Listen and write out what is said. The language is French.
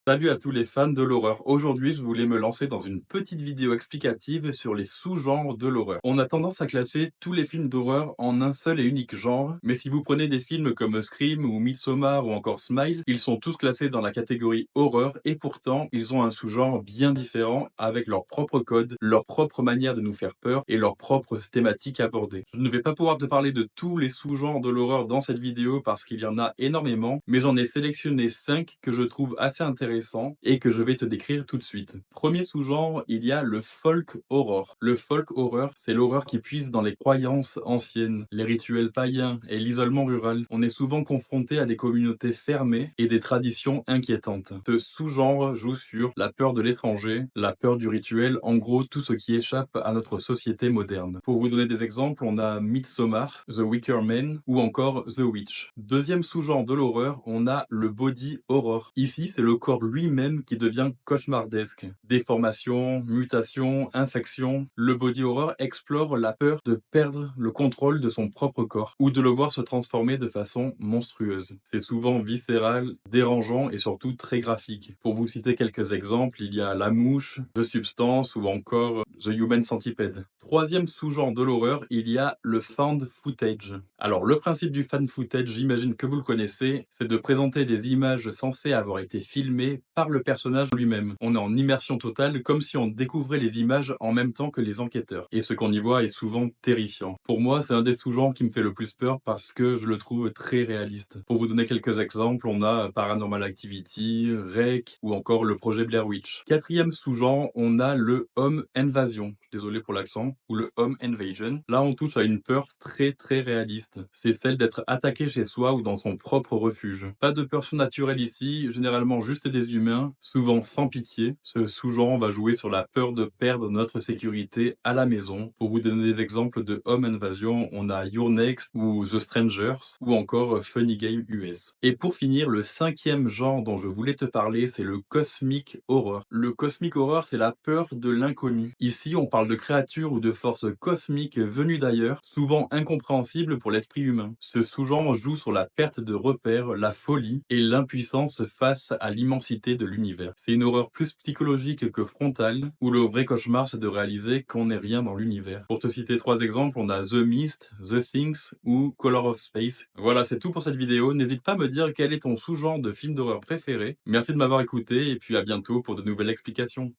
Salut à tous les fans de l'horreur. Aujourd'hui, je voulais me lancer dans une petite vidéo explicative sur les sous-genres de l'horreur. On a tendance à classer tous les films d'horreur en un seul et unique genre, mais si vous prenez des films comme Scream ou Midsommar ou encore Smile, ils sont tous classés dans la catégorie horreur et pourtant, ils ont un sous-genre bien différent avec leur propre code, leur propre manière de nous faire peur et leurs propres thématiques abordées. Je ne vais pas pouvoir te parler de tous les sous-genres de l'horreur dans cette vidéo parce qu'il y en a énormément, mais j'en ai sélectionné 5 que je trouve assez intéressants et que je vais te décrire tout de suite. Premier sous-genre, il y a le folk horror. Le folk horror, c'est l'horreur qui puise dans les croyances anciennes, les rituels païens et l'isolement rural. On est souvent confronté à des communautés fermées et des traditions inquiétantes. Ce sous-genre joue sur la peur de l'étranger, la peur du rituel, en gros tout ce qui échappe à notre société moderne. Pour vous donner des exemples, on a Midsommar, The Wicker Man ou encore The Witch. Deuxième sous-genre de l'horreur, on a le body horror. Ici, c'est le corps lui-même qui devient cauchemardesque. Déformation, mutation, infection. Le body horror explore la peur de perdre le contrôle de son propre corps ou de le voir se transformer de façon monstrueuse. C'est souvent viscéral, dérangeant et surtout très graphique. Pour vous citer quelques exemples, il y a La Mouche, The Substance ou encore The Human Centipede. Troisième sous-genre de l'horreur, il y a le found footage. Alors, le principe du found footage, j'imagine que vous le connaissez, c'est de présenter des images censées avoir été filmées par le personnage lui-même. On est en immersion totale, comme si on découvrait les images en même temps que les enquêteurs. Et ce qu'on y voit est souvent terrifiant. Pour moi, c'est un des sous-genres qui me fait le plus peur parce que je le trouve très réaliste. Pour vous donner quelques exemples, on a Paranormal Activity, REC ou encore le projet Blair Witch. Quatrième sous-genre, on a le home invasion. Désolé pour l'accent. Ou le home invasion. Là, on touche à une peur très réaliste. C'est celle d'être attaqué chez soi ou dans son propre refuge. Pas de peur surnaturelle ici, généralement juste des humains, souvent sans pitié. Ce sous-genre va jouer sur la peur de perdre notre sécurité à la maison. Pour vous donner des exemples de home invasion, on a Your Next ou The Strangers ou encore Funny Game US. Et pour finir, le cinquième genre dont je voulais te parler, c'est le cosmic horror. Le cosmic horror, c'est la peur de l'inconnu. Ici, on parle de créatures ou de forces cosmiques venues d'ailleurs, souvent incompréhensibles pour l'esprit humain. Ce sous-genre joue sur la perte de repères, la folie et l'impuissance face à l'immensité de l'univers. C'est une horreur plus psychologique que frontale, où le vrai cauchemar c'est de réaliser qu'on n'est rien dans l'univers. Pour te citer 3 exemples, on a The Mist, The Things ou Color of Space. Voilà, c'est tout pour cette vidéo. N'hésite pas à me dire quel est ton sous-genre de film d'horreur préféré. Merci de m'avoir écouté et puis à bientôt pour de nouvelles explications.